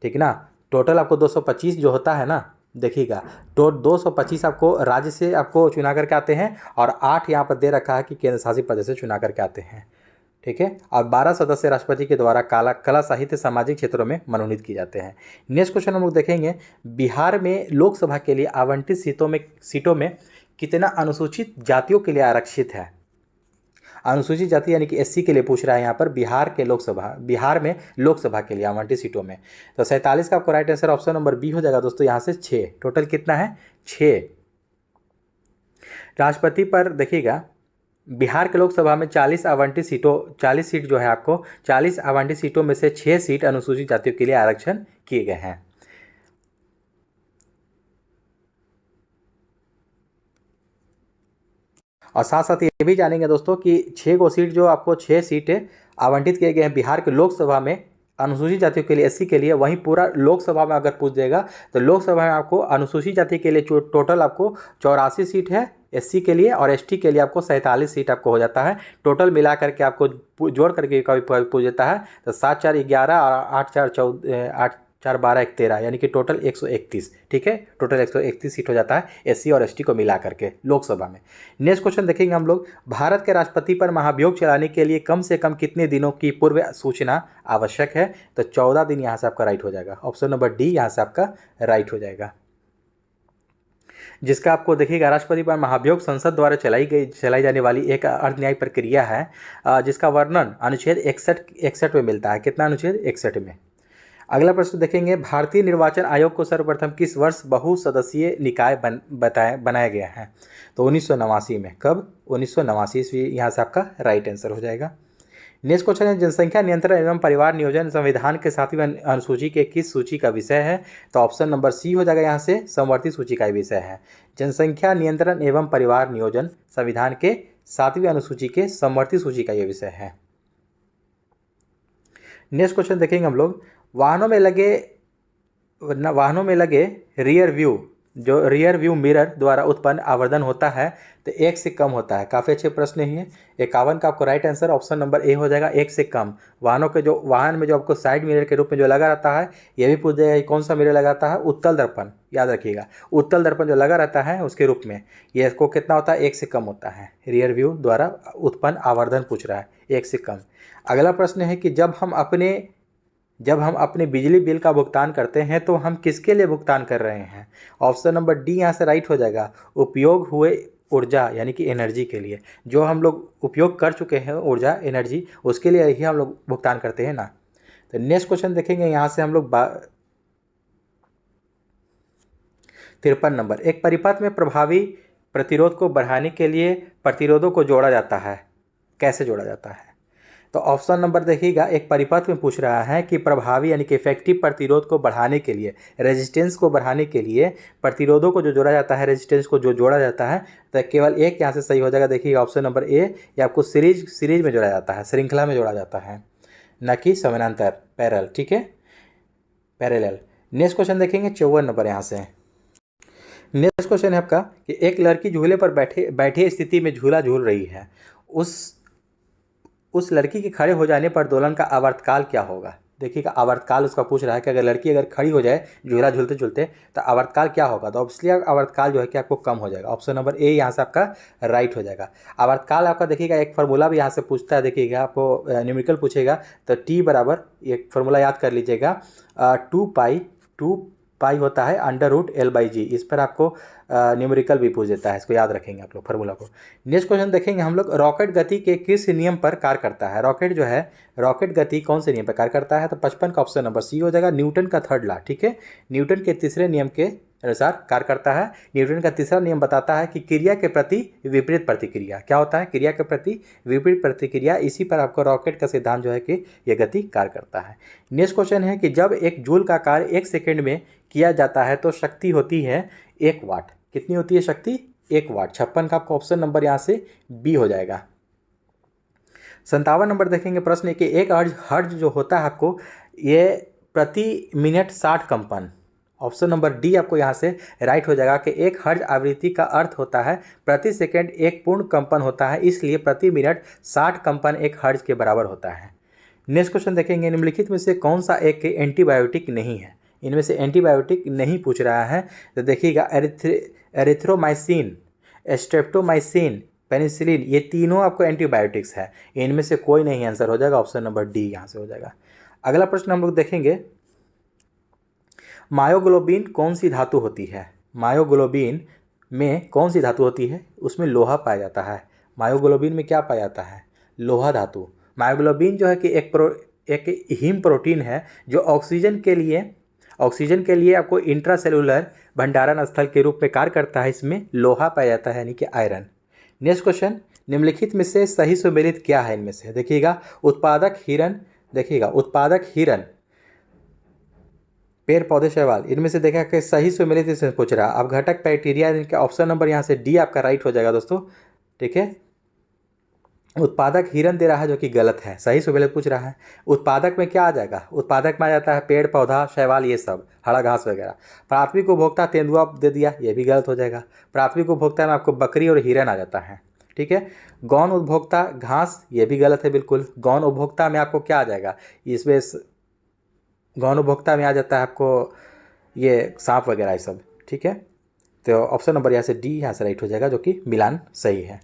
ठीक ना, टोटल आपको 225 जो होता है ना, देखिएगा तो 225 आपको राज्य से आपको चुना करके आते हैं और 8 यहाँ पर दे रखा है कि केंद्र शासित प्रदेश से चुना करके आते हैं। ठीक है, और 12 सदस्य राष्ट्रपति के द्वारा कला साहित्य सामाजिक क्षेत्रों में मनोनीत किए जाते हैं। नेक्स्ट क्वेश्चन हम लोग देखेंगे, बिहार में लोकसभा के लिए आवंटित सीटों में कितना अनुसूचित जातियों के लिए आरक्षित है? अनुसूचित जाति यानी कि एससी के लिए पूछ रहा है यहाँ पर। बिहार में लोकसभा के लिए आवंटित सीटों में तो 47 का आपको right answer option number B हो जाएगा दोस्तों। यहाँ से 6, टोटल कितना है? 6। राष्ट्रपति पर देखिएगा, बिहार के लोकसभा में 40 सीट जो है आपको 40 आवंटित सीटों में से 6 सीट अनुसूचित जातियों के लिए आरक्षण किए गए हैं। और साथ साथ ये भी जानेंगे दोस्तों कि 6 सीट जो आपको 6 सीटें आवंटित किए गए हैं बिहार के लोकसभा में अनुसूचित जातियों के लिए, एससी के लिए। वहीं पूरा लोकसभा में अगर पूछ देगा तो लोकसभा में आपको अनुसूचित जाति के लिए टोटल आपको 84 सीट है एससी के लिए, और एसटी के लिए आपको 47 सीट आपको हो जाता है। टोटल मिला करके आपको जोड़ करके कभी पूछ देता है तो 7 4 11 और 8 4 12 1 13 यानी कि टोटल 131। ठीक है, टोटल 131 सीट हो जाता है एससी और एसटी को मिला करके लोकसभा में। नेक्स्ट क्वेश्चन देखेंगे हम लोग, भारत के राष्ट्रपति पर महाभियोग चलाने के लिए कम से कम कितने दिनों की पूर्व सूचना आवश्यक है? तो 14 दिन यहाँ से आपका राइट हो जाएगा। ऑप्शन नंबर डी यहाँ से आपका राइट हो जाएगा। जिसका आपको देखिएगा, राष्ट्रपति पर महाभियोग संसद द्वारा चलाई जाने वाली एक अर्धन्यायिक प्रक्रिया है जिसका वर्णन अनुच्छेद 61 में मिलता है। कितना? अनुच्छेद 61 में। अगला प्रश्न देखेंगे, भारतीय निर्वाचन आयोग को सर्वप्रथम किस वर्ष बहुसदस्यीय निकाय बनाया गया है? तो 1989 में। कब? 1989 ईस्वी। यहाँ से आपका राइट आंसर हो जाएगा। नेक्स्ट क्वेश्चन है, जनसंख्या नियंत्रण एवं परिवार नियोजन संविधान के 7वीं अनुसूची के किस सूची का विषय है? तो ऑप्शन नंबर सी हो जाएगा। यहाँ से समवर्ती सूची का विषय है। जनसंख्या नियंत्रण एवं परिवार नियोजन संविधान के 7वीं अनुसूची के समवर्ती सूची का यह विषय है। नेक्स्ट क्वेश्चन देखेंगे हम लोग, वाहनों में लगे रियर व्यू मिरर द्वारा उत्पन्न आवर्धन होता है तो 1 से कम होता है। काफ़ी अच्छे प्रश्न है। 51 का आपको right answer option number A हो जाएगा, 1 से कम। वाहन में जो आपको साइड मिरर के रूप में जो लगा रहता है, ये भी पूछ देगा कौन सा मिरर लगा रहता है? उत्तल दर्पण। याद रखिएगा, उत्तल दर्पण जो लगा रहता है उसके रूप में ये इसको कितना होता है? 1 से कम होता है। रियर व्यू द्वारा उत्पन्न आवर्धन पूछ रहा है, 1 से कम। अगला प्रश्न है कि जब हम अपने बिजली बिल का भुगतान करते हैं तो हम किसके लिए भुगतान कर रहे हैं? ऑप्शन नंबर डी यहाँ से राइट हो जाएगा, उपयोग हुए ऊर्जा यानी कि एनर्जी के लिए। जो हम लोग उपयोग कर चुके हैं ऊर्जा, एनर्जी, उसके लिए ही हम लोग भुगतान करते हैं ना। तो नेक्स्ट क्वेश्चन देखेंगे यहाँ से हम लोग 53 नंबर, एक परिपथ में प्रभावी प्रतिरोध को बढ़ाने के लिए प्रतिरोधों को जोड़ा जाता है, कैसे जोड़ा जाता है? तो ऑप्शन नंबर देखिएगा, एक परिपथ में पूछ रहा है कि प्रभावी यानी कि इफेक्टिव प्रतिरोध को बढ़ाने के लिए, रेजिस्टेंस को बढ़ाने के लिए प्रतिरोधों को जो जोड़ा जाता है, रेजिस्टेंस को जो जोड़ा जाता है, तो केवल एक यहाँ से सही हो जाएगा। देखिए ऑप्शन नंबर ए, ये आपको सीरीज में जोड़ा जाता है, श्रृंखला में जोड़ा जाता है, न कि समानांतर, पैरेलल। ठीक है, पैरेलल। नेक्स्ट क्वेश्चन देखेंगे 54 नंबर। यहाँ से नेक्स्ट क्वेश्चन है आपका कि एक लड़की झूले पर बैठे स्थिति में झूला झूल रही है, उस लड़की के खड़े हो जाने पर दोलन का आवर्तकाल क्या होगा? देखिएगा, आवर्तकाल उसका पूछ रहा है कि अगर लड़की खड़ी हो जाए झूला झूलते झूलते तो आवर्तकाल क्या होगा? तो इसलिए आवर्तकाल जो है कि आपको कम हो जाएगा। ऑप्शन नंबर ए यहाँ से आपका राइट हो जाएगा। आवर्तकाल आपका देखिएगा, एक फार्मूला भी यहाँ से पूछता है। देखिएगा, आपको न्यूमेरिकल पूछेगा तो टी बराबर, एक फार्मूला याद कर लीजिएगा, 2 पाई होता है √L/G। इस पर आपको न्यूमेरिकल भी पूछ देता है, इसको याद रखेंगे आप लोग फार्मूला को। नेक्स्ट क्वेश्चन देखेंगे हम लोग, रॉकेट गति के किस नियम पर कार्य करता है? रॉकेट गति कौन से नियम पर कार्य करता है? तो 55 का ऑप्शन नंबर सी हो जाएगा, न्यूटन का 3rd लॉ। ठीक है, न्यूटन के 3रे नियम के अनुसार कार्य करता है। न्यूटन का 3रा नियम बताता है कि क्रिया के प्रति विपरीत प्रतिक्रिया। क्या होता है? क्रिया के प्रति विपरीत प्रतिक्रिया। इसी पर आपको रॉकेट का सिद्धांत जो है कि यह गति कार्य करता है। नेक्स्ट क्वेश्चन है कि जब एक जूल का कार्य 1 सेकेंड में किया जाता है तो शक्ति होती है 1 वाट। कितनी होती है शक्ति? 1 वाट। 56 का आपको ऑप्शन नंबर यहाँ से बी हो जाएगा। 57 नंबर देखेंगे प्रश्न कि एक हर्ज जो होता है आपको ये प्रति मिनट 60 कंपन। ऑप्शन नंबर डी आपको यहाँ से राइट हो जाएगा कि एक हर्ज आवृत्ति का अर्थ होता है प्रति सेकंड एक पूर्ण कंपन होता है, इसलिए प्रति मिनट 60 कंपन एक हर्ज के बराबर होता है। नेक्स्ट क्वेश्चन देखेंगे, निम्नलिखित में से कौन सा एक एंटीबायोटिक नहीं है? इनमें से एंटीबायोटिक नहीं पूछ रहा है तो देखिएगा एरिथ्रोमाइसिन, स्ट्रेप्टोमाइसिन, पेनिसिलिन, ये तीनों आपको एंटीबायोटिक्स है। इनमें से कोई नहीं आंसर हो जाएगा, ऑप्शन नंबर डी यहाँ से हो जाएगा। अगला प्रश्न हम लोग देखेंगे, मायोग्लोबिन कौन सी धातु होती है? मायोग्लोबिन में कौन सी धातु होती है? उसमें लोहा पाया जाता है। मायोग्लोबिन में क्या पाया जाता है? लोहा धातु। मायोग्लोबिन जो है कि एक हीम प्रोटीन है जो ऑक्सीजन के लिए आपको इंट्रासेलुलर भंडारण स्थल के रूप में कार्य करता है। इसमें लोहा पाया जाता है यानी कि आयरन। नेक्स्ट क्वेश्चन, निम्नलिखित में से सही सुमेलित क्या है? इनमें से देखिएगा उत्पादक हिरन, पेड़ पौधे शैवाल, इनमें से देखा कि सही सुमेलित इसमें पूछ रहा है। अब घटक बैक्टीरिया, इनका ऑप्शन नंबर यहाँ से डी आपका राइट हो जाएगा दोस्तों। ठीक है, उत्पादक हिरन दे रहा है जो कि गलत है, सही सुमेलित पूछ रहा है। उत्पादक में क्या आ जाएगा? उत्पादक में आ जाता है पेड़ पौधा शैवाल, ये सब हरा घास वगैरह। प्राथमिक उपभोक्ता तेंदुआ दे दिया, ये भी गलत हो जाएगा। प्राथमिक उपभोक्ता में आपको बकरी और हिरन आ जाता है। ठीक है, गौण उपभोक्ता घास, ये भी गलत है बिल्कुल। गौण उपभोक्ता में आपको क्या आ जाएगा? इसमें गौण उपभोक्ता में आ जाता है आपको ये सांप वगैरह ये सब। ठीक है, तो ऑप्शन नंबर यहाँ से डी यहाँ से राइट हो जाएगा जो कि मिलान सही है।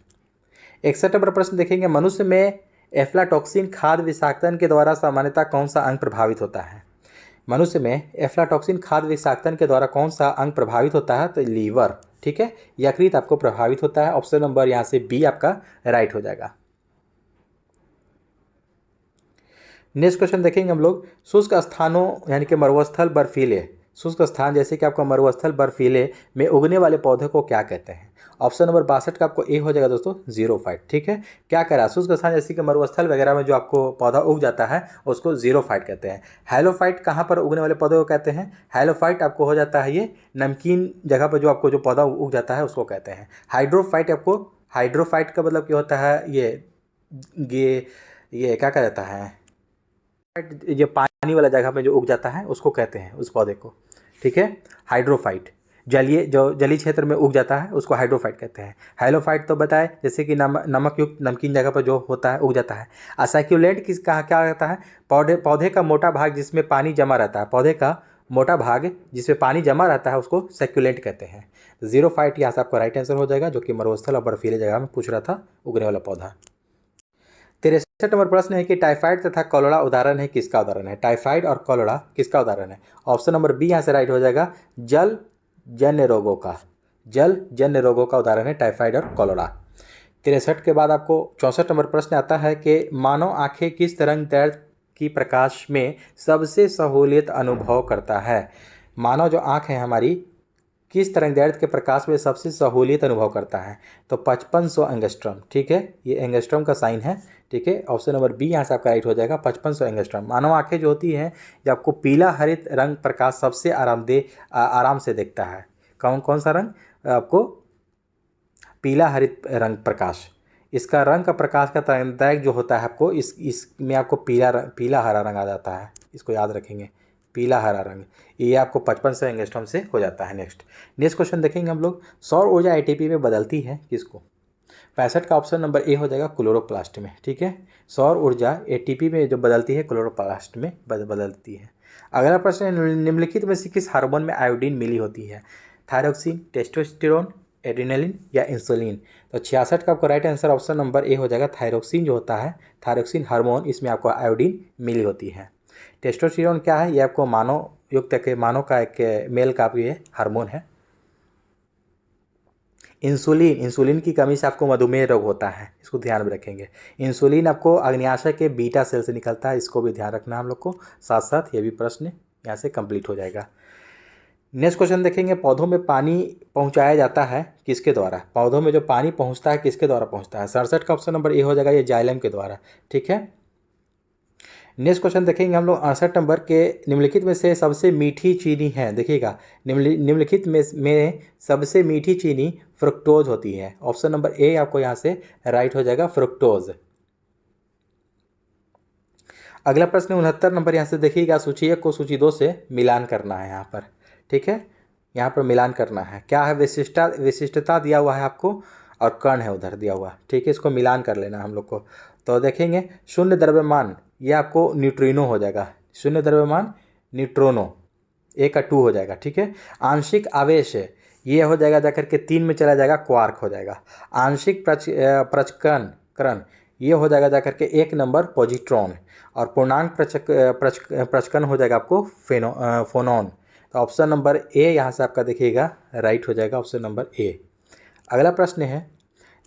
61 नंबर प्रश्न देखेंगे, मनुष्य में एफ्लाटॉक्सिन खाद्य विषाक्तन के द्वारा सामान्यतः कौन सा अंग प्रभावित होता है? मनुष्य में एफ्लाटॉक्सिन खाद्य विषाक्तन के द्वारा कौन सा अंग प्रभावित होता है? तो लीवर। ठीक है, यकृत आपको प्रभावित होता है। ऑप्शन नंबर यहाँ से बी आपका राइट हो जाएगा। नेक्स्ट क्वेश्चन देखेंगे हम लोग, शुष्क स्थानों यानी कि मरुस्थल बर्फीले, शुष्क स्थान जैसे कि आपका मरुस्थल बर्फीले में उगने वाले पौधे को क्या कहते हैं? ऑप्शन नंबर 62 का आपको ए हो जाएगा दोस्तों, ज़ीरोफाइट। ठीक है, क्या कह रहा है? शुष्क स्थान जैसे कि मरुस्थल वगैरह में जो आपको पौधा उग जाता है उसको ज़ीरोफाइट कहते हैं। हैलोफाइट कहाँ पर उगने वाले पौधे को कहते हैं? हैलोफाइट आपको हो जाता है ये नमकीन जगह पर जो आपको जो पौधा उग जाता है उसको कहते हैं। हाइड्रोफाइट का मतलब क्या होता है? ये क्या कहा जाता है? ये पानी वाला जगह में जो उग जाता है उसको कहते हैं उस पौधे को। ठीक है, हाइड्रोफाइट। जलीय क्षेत्र में उग जाता है उसको हाइड्रोफाइट कहते हैं। हैलोफाइट तो बताए जैसे कि नमक युक्त नमकीन जगह पर जो होता है उग जाता है। असैक्युलेंट क्या रहता है? पौधे का मोटा भाग जिसमें पानी जमा रहता है, पौधे का मोटा भाग जिसमें पानी जमा रहता है उसको सैक्युलेंट कहते हैं। ज़ीरोफाइट यहाँ से आपका राइट आंसर हो जाएगा जो कि मरुस्थल और बर्फीले जगह में पूछ रहा था उगने वाला पौधा। 63 नंबर प्रश्न है कि टाइफाइड तथा कॉलेरा उदाहरण है, किसका उदाहरण है? टाइफाइड और कॉलेरा किसका उदाहहरण है? ऑप्शन नंबर बी यहाँ से राइट हो जाएगा, जलजन्य रोगों का उदाहरण है टाइफाइड और कॉलेरा। 63 के बाद आपको 64 नंबर प्रश्न आता है कि मानव आंखें किस तरंग दैर्ध्य की प्रकाश में सबसे सहूलियत अनुभव करता है? मानव जो आँख है हमारी किस तरंगदैर्ध्य के प्रकाश में सबसे सहूलियत अनुभव करता है? तो 5500 एंगस्ट्रॉम। ठीक है, ये एंगस्ट्रॉम का साइन है। ठीक है, ऑप्शन नंबर बी यहाँ से आपका राइट हो जाएगा, 5500 एंगस्ट्रॉम। मानव आंखें जो होती हैं जब आपको पीला हरित रंग प्रकाश सबसे आराम से देखता है। कौन सा रंग? आपको पीला हरित रंग प्रकाश, इसका रंग का प्रकाश का तरंगदैर्ध्य जो होता है आपको इसमें आपको पीला हरा रंग आ जाता है। इसको याद रखेंगे, पीला हरा रंग, ये आपको 5500 एंगस्ट्रॉम से हो जाता है। नेक्स्ट क्वेश्चन देखेंगे हम लोग, सौर ऊर्जा एटीपी में बदलती है किसको? 65 का ऑप्शन नंबर ए हो जाएगा, क्लोरोप्लास्ट में। ठीक है, सौर ऊर्जा एटीपी में जो बदलती है क्लोरोप्लास्ट में बदलती है। अगला प्रश्न है, निम्नलिखित में से किस हार्मोन में आयोडीन मिली होती है? थायरोक्सिन, टेस्टोस्टेरोन, एड्रेनालिन या इंसुलिन? तो 66 का आपको right answer option number A हो जाएगा, थायरोक्सिन जो होता है, थायरोक्सिन हार्मोन, इसमें आपको आयोडीन मिली होती है। टेस्टोस्टेरोन क्या है? ये आपको मानव का एक मेल का ये हार्मोन है। इंसुलिन की कमी से आपको मधुमेह रोग होता है, इसको ध्यान में रखेंगे। इंसुलिन आपको अग्न्याशय के बीटा सेल से निकलता है, इसको भी ध्यान रखना हम लोग को। साथ साथ ये भी प्रश्न यहाँ से कंप्लीट हो जाएगा। नेक्स्ट क्वेश्चन देखेंगे, पौधों में पानी पहुँचाया जाता है किसके द्वारा? पौधों में जो पानी पहुँचता है किसके द्वारा पहुँचता है? 67 का ऑप्शन नंबर ए हो जाएगा, ये जाइलम के द्वारा। ठीक है, नेक्स्ट क्वेश्चन देखेंगे हम लोग 68 नंबर के, निम्नलिखित में से सबसे मीठी चीनी है, देखिएगा निम्नलिखित में सबसे मीठी चीनी फ्रुक्टोज होती है। ऑप्शन नंबर ए आपको यहाँ से राइट हो जाएगा, फ्रुक्टोज। अगला प्रश्न 69 नंबर, यहाँ से देखिएगा सूची 1 को सूची 2 से मिलान करना है यहाँ पर, ठीक है, यहाँ पर मिलान करना है। क्या है, विशिष्टता दिया हुआ है आपको और कण है उधर दिया हुआ, ठीक है, इसको मिलान कर लेना हम लोग को। तो देखेंगे शून्य द्रव्यमान, ये आपको न्यूट्रिनो हो जाएगा, शून्य द्रव्यमान न्यूट्रोनो, ए का 2 हो जाएगा, ठीक है। आंशिक आवेश है, ये हो जाएगा जाकर के 3 में चला जाएगा, क्वार्क हो जाएगा। आंशिक प्रचकन ये हो जाएगा जाकर के 1 नंबर, पॉजिट्रॉन। और पूर्णांक प्रचकन हो जाएगा आपको फोनॉन। तो ऑप्शन नंबर ए यहाँ से आपका देखिएगा राइट हो जाएगा, ऑप्शन नंबर ए। अगला प्रश्न है,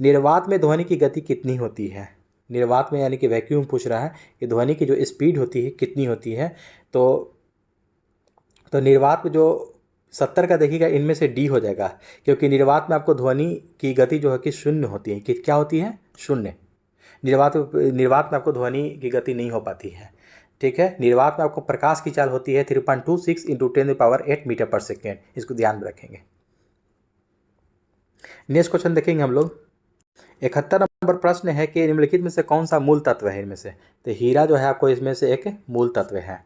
निर्वात में ध्वनि की गति कितनी होती है। निर्वात में यानी कि वैक्यूम पूछ रहा है कि ध्वनि की जो स्पीड होती है कितनी होती है। तो निर्वात में जो 70 का देखिएगा, इनमें से डी हो जाएगा, क्योंकि निर्वात में आपको ध्वनि की गति जो है कि शून्य होती है, कि क्या होती है, शून्य। निर्वात में आपको ध्वनि की गति नहीं हो पाती है, ठीक है। निर्वात में आपको प्रकाश की चाल होती है 3.26 × 10⁸ मीटर पर सेकेंड, इसको ध्यान में रखेंगे। नेक्स्ट क्वेश्चन देखेंगे हम लोग, 71 नंबर प्रश्न है कि निम्नलिखित में से कौन सा मूल तत्व है इनमें से। तो हीरा जो है आपको इसमें से एक मूल तत्व है।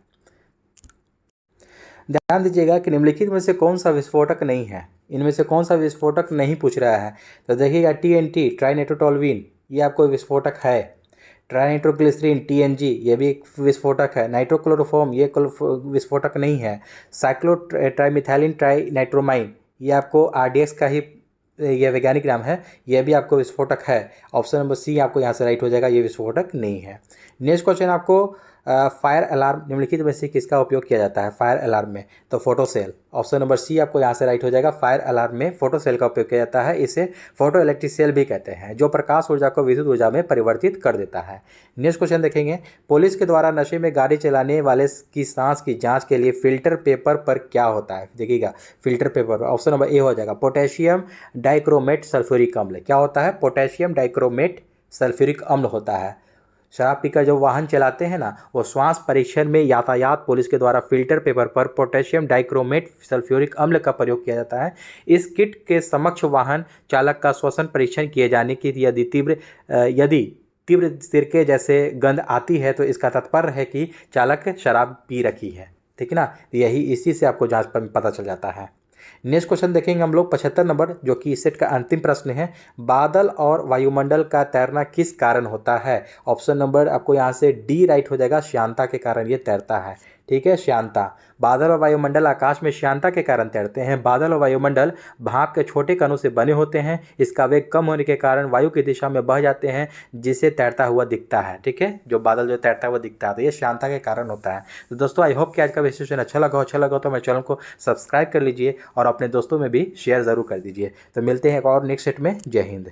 ध्यान दीजिएगा कि निम्नलिखित में से कौन सा विस्फोटक नहीं है, इनमें से कौन सा विस्फोटक नहीं पूछ रहा है। तो देखिएगा TNT, ट्राइनाइट्रोटोल्यूइन, ये आपको विस्फोटक है। ट्राइनाइट्रोग्लिसरीन TNG, ये भी एक विस्फोटक है। नाइट्रोक्लोरोफॉर्म, ये विस्फोटक नहीं है। साइक्लोट्राइमिथाइलिन ट्राइनाइट्रोमाइन, ये आपको RDX का ही ये वैज्ञानिक नाम है, यह भी आपको विस्फोटक है। ऑप्शन नंबर सी आपको यहाँ से राइट हो जाएगा, ये विस्फोटक नहीं है। नेक्स्ट क्वेश्चन आपको, फायर अलार्म निम्नलिखित में से किसका उपयोग किया जाता है फायर अलार्म में। तो photo cell, option number C आपको यहाँ से राइट हो जाएगा। फायर अलार्म में फोटो सेल का उपयोग किया जाता है, इसे फोटो इलेक्ट्रिक सेल भी कहते हैं, जो प्रकाश ऊर्जा को विद्युत ऊर्जा में परिवर्तित कर देता है। नेक्स्ट क्वेश्चन देखेंगे, पुलिस के द्वारा नशे में गाड़ी चलाने वाले की सांस की जाँच के लिए फिल्टर पेपर पर क्या होता है। देखिएगा filter paper, option number A हो जाएगा, पोटेशियम डाइक्रोमेट सल्फ्यूरिक अम्ल। क्या होता है, पोटेशियम डाइक्रोमेट सल्फ्यूरिक अम्ल होता है। शराब पीकर जो वाहन चलाते हैं ना, वो श्वास परीक्षण में यातायात पुलिस के द्वारा फिल्टर पेपर पर पोटेशियम डाइक्रोमेट सल्फ्यूरिक अम्ल का प्रयोग किया जाता है। इस किट के समक्ष वाहन चालक का श्वसन परीक्षण किए जाने की यदि तीव्र सिरके जैसे गंध आती है तो इसका तात्पर्य है कि चालक शराब पी रखी है, ठीक है ना। यही इसी से आपको जांच पर पता चल जाता है। नेक्स्ट क्वेश्चन देखेंगे हम लोग 75 नंबर, जो कि इस सेट का अंतिम प्रश्न है। बादल और वायुमंडल का तैरना किस कारण होता है। ऑप्शन नंबर आपको यहाँ से डी राइट हो जाएगा, श्यानता के कारण ये तैरता है, ठीक है, श्यानता। बादल और वायुमंडल आकाश में श्यानता के कारण तैरते हैं। बादल और वायुमंडल भाप के छोटे कणों से बने होते हैं, इसका वेग कम होने के कारण वायु की दिशा में बह जाते हैं, जिसे तैरता हुआ दिखता है, ठीक है, जो बादल जो तैरता हुआ दिखता है, तो ये श्यानता के कारण होता है। तो दोस्तों आई होप कि आज का विश्लेषण अच्छा लगा तो मेरे चैनल को सब्सक्राइब कर लीजिए और अपने दोस्तों में भी शेयर ज़रूर कर दीजिए। तो मिलते हैं एक और नेक्स्ट सेट में। जय हिंद।